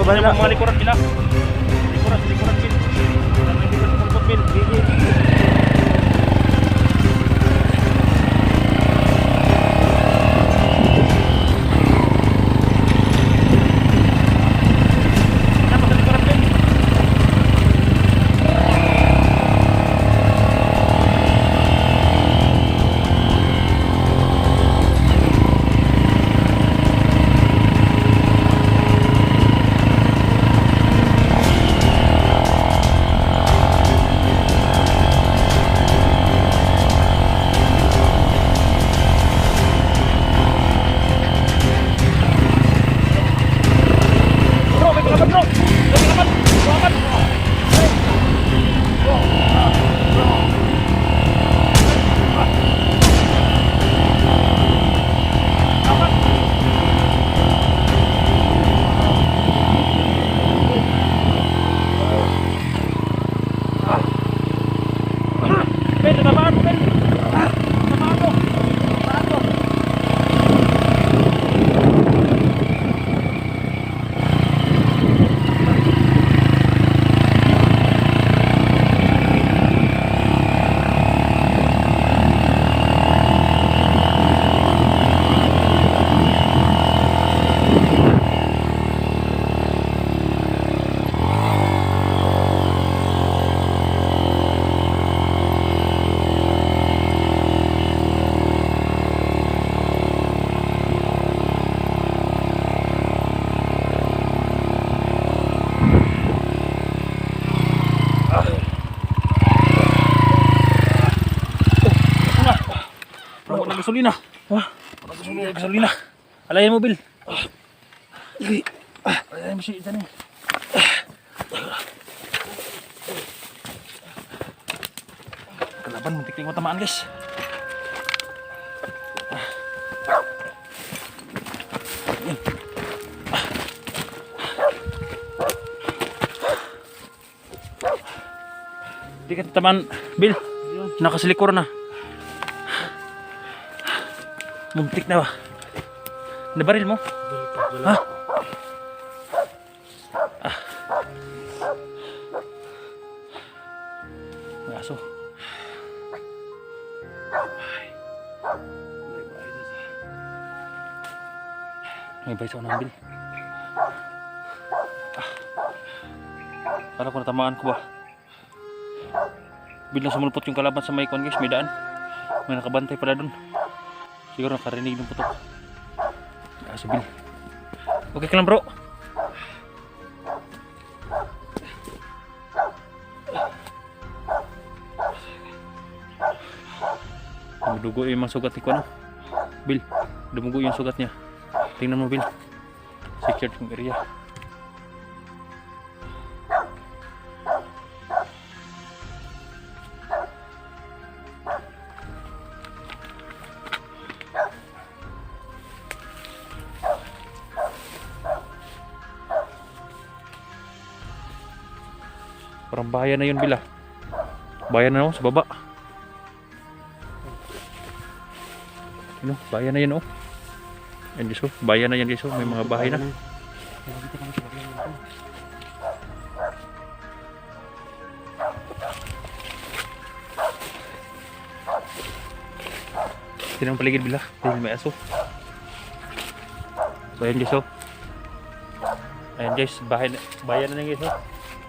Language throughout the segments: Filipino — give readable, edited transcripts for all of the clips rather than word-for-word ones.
bahala. Mga likuran sila. Likuran Bil. Hindi ka sumulpot Bil. Gasolina. Gasolina. Alayan mo, Bil. Alayan mo siya dyan eh. Kalaban, muntik na yung matamaan, guys. Yan. Hindi ka tatamaan, Bil. Nakasilikuran na. Muntik na ba? Nabaril mo? Ha? May aso. May baysa ko ng Bil. Para ko natamaan ko ba? Bilang sumulpot yung kalaban sa may kwan, guys, may daan. May nakabantay pala dun. Siguro nakarinig ng putok. Bil. Okay ka lang, bro. Dugo yung mga sugat ni Kuano. Bil, dumugo yung sugat niya. Tingnan mo, Bil. Secured yung area. Parang bayan na yun, Bila. Bayan na, sa baba. Ano, bayan na yan, oh. Yan, guys, oh. Bayan na yan, guys, oh. May mga bahay na. Tinang paligid, Bila. Dahil may aso. So, ayan, guys, oh. Ayan, guys, bayan na yan, guys, oh.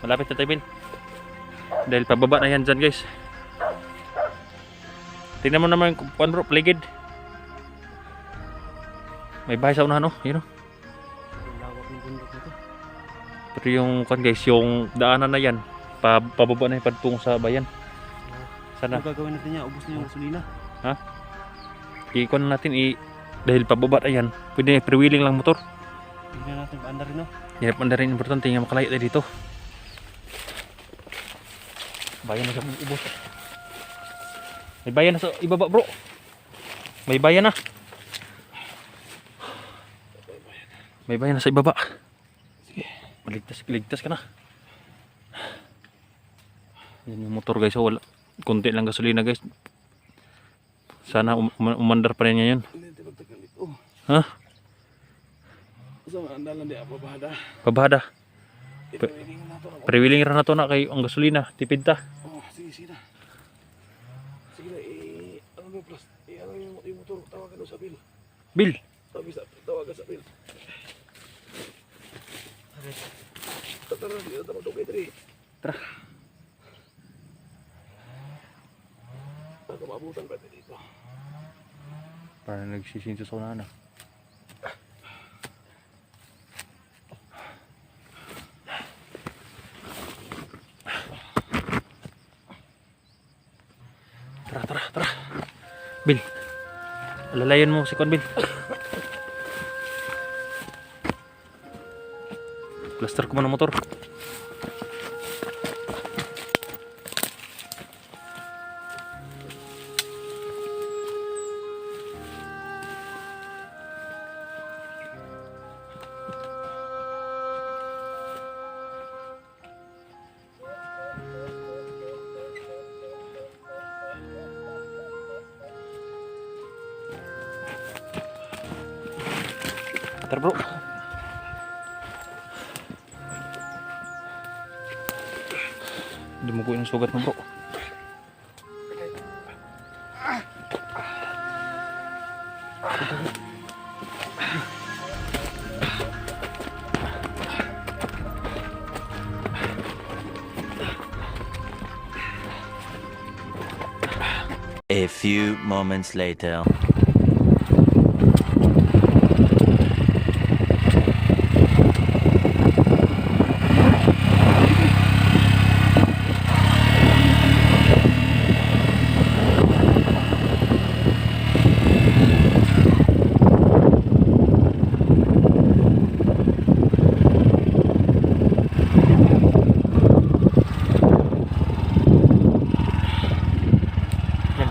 Malapit na tayo, Bil. Dahil pababa na yan dyan, guys. Tingnan mo naman yung kuwan, bro, paligid. May bahay sa unahan, no? Yun, no? Pero yung kuwan, guys, yung daanan na yan, pababa na yung patungo sa bayan. Sana. Ano gagawin natin niya? Ubus na yung gasolina. Ha? I-kuwan natin, dahil pababa na yan, pwede na freewheeling lang motor. Hindi na natin paanda rin, no? Yan, paanda rin, importante nga makalayo tayo dito. Bayan na siya ubos. May bayan na sa ibaba, bro. May bayan na. May bayan na sa ibaba. Sige, ligtas ka na. Yan yung motor, guys. So, wala, konti lang gasolina, guys. Sana umandar pa rin niya yun. Ha? So, andalan di pabahada. Pabahada. Ipawiling na to na. Pre-wheeling ra na to na kay ang gasolina, tipid ta. Oh, sige, sige na. Sige na, ano yung plus? Ano yung motor? Tawagan mo sa bill. Bill. Tawagan sa bill. Tara, hindi na tayo magtugay dali. Tara. Ako maabutan pa dito. Para nagsisinto sa una na. Tara. Bill. Alalayan mo si Kon, Bill. Plaster ko muna motor. Tara bro. Hindi mo ko yung sugat mo bro. A few moments later.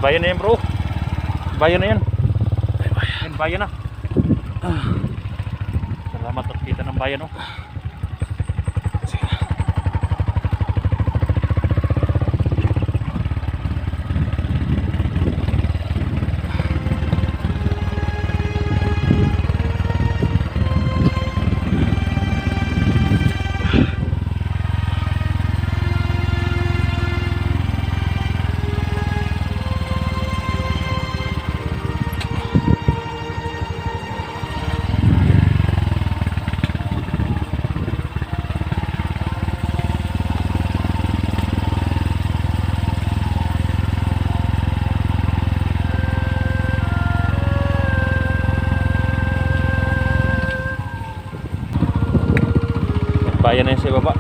Bayan na yan bro. Bayan na yan. Yan bayan na. Salamat at kita ng bayan oh. Bayan na yun sa baba.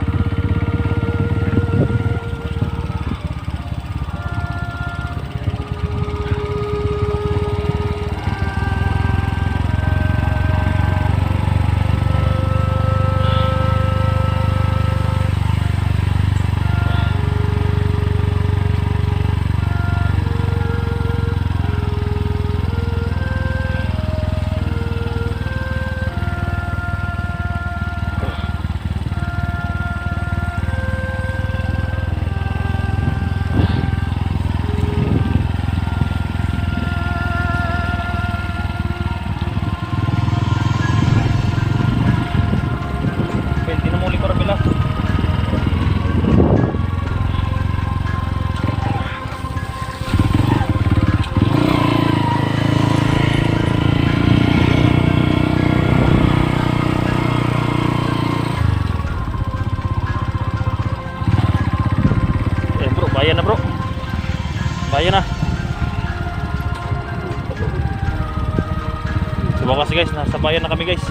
Bayan na bro. Bayan na. So wakas guys, nasa bayan na kami guys.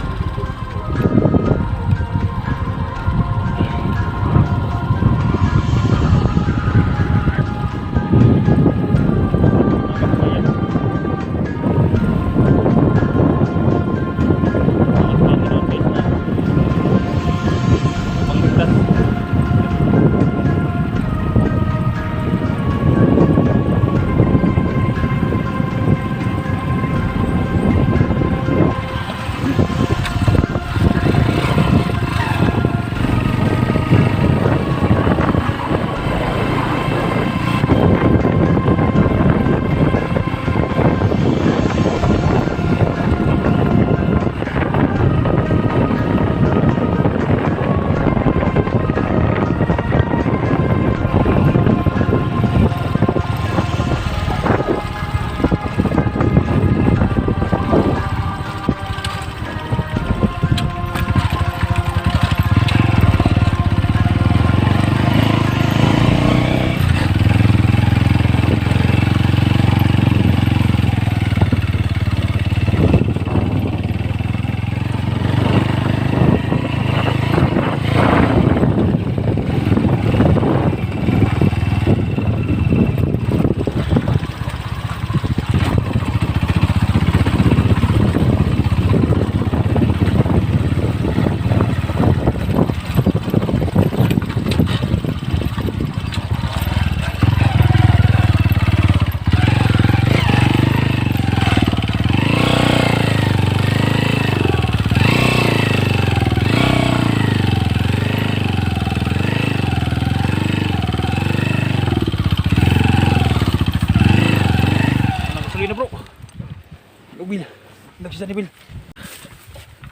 si Johnny Bill.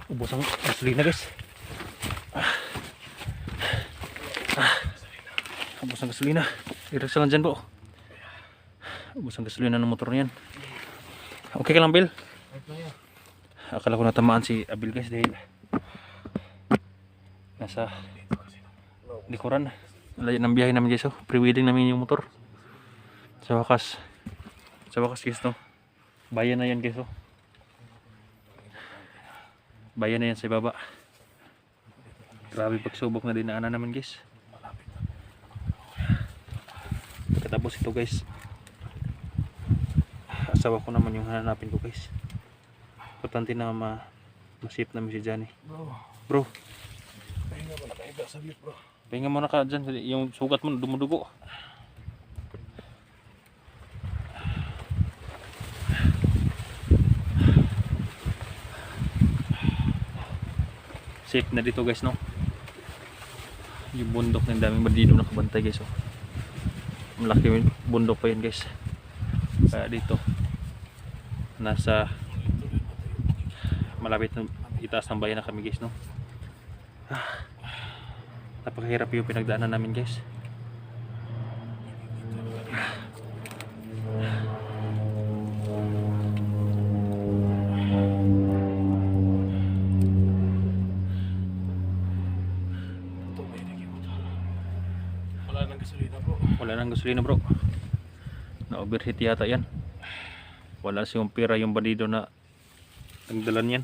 Ubos ang gasolina guys. Ubos ang gasolina. Iraksa lang dyan bro. Ubos ang gasolina ng motor niyan. Okay ka lang Bill? Akala ko natamaan si Abil guys dahil nasa likuran. Layo ng biyahe namin guys. Pre-wedding namin yung motor. Sa wakas guys no. Bayan na yan guys bayan na yan sa baba. Grabe pagsubok na dinaanan naman guys. Katapos ito guys, asawa ko naman yung hanapin ko guys. Importante na masip namin si Johnny. Bro, Pahinga mo nakahiga sa lift bro. pahinga muna ka dyan. Yung sugat mo dumudugo. Safe na dito guys no. Yung bundok ng daming bandido nakabantay guys malaki yung bundok pa yan guys. Kaya dito nasa malapit na itaas ng bayan na kami guys no. Napakahirap yung pinagdaanan namin guys. Wala nang gasolina bro. Wala nang gasolina bro. Na overheat yata yan. Wala siyang pera yung bandido na nagdalan yan.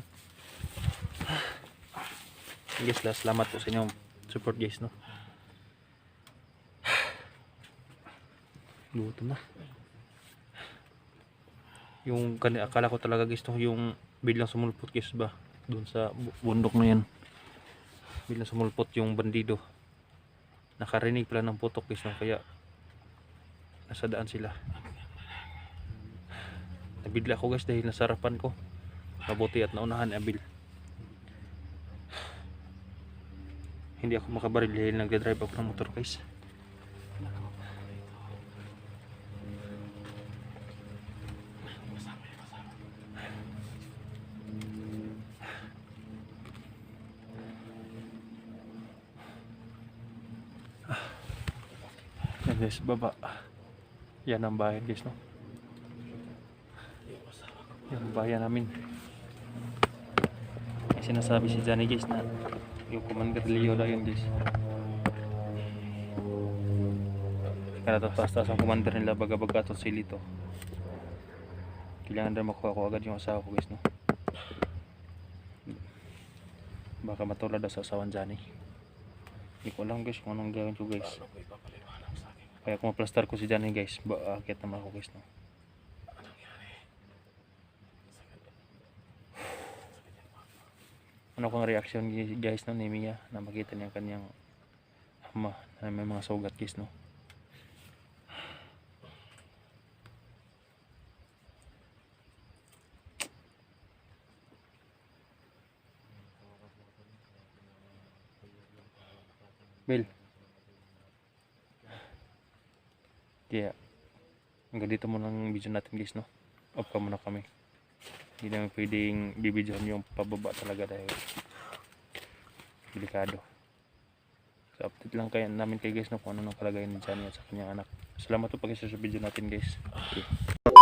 Guys, salamat po sa inyong support guys no. Gutom na. Yung akala ko talaga guys no, yung biglang sumulpot guys ba doon sa bundok na yan. Biglang sumulpot yung bandido. Nakarinig pala ng putok guys no, kaya nasa daan sila. Nabigla ako guys dahil nasarapan ko. Mabuti at naunahan ni Abil. Hindi ako makabaril dahil nagdadrive ako ng motor guys. Yan guys, baba. Yan ang bayan guys no. Yung bayan namin. May sinasabi si Johnny guys na yung Commander Leo daw yun guys. Kaya taas-taas ang commander nila baga-baga to silito. Kailangan rin makuha ko agad yung asawa ko guys no. Baka matulad daw sa asawan Johnny. Hindi ko alam guys kung anong gawin ko guys. Kaya kung ma-plaster ko si Johnny guys, akit naman ako guys no. Ano kang reaction guys no ni Mia na makita niya kanyang ama na may mga sugat guys no. Bill. Kaya hanggang dito muna ang video natin guys no. Off ka muna kami. Hindi namin pwedeng bibidyohan yung pababa talaga dahil delikado. So update lang kaya namin kay guys no kung ano nang kalagayan ni Johnny at sa kanyang anak. Salamat po pag-isa sa video natin guys. Okay.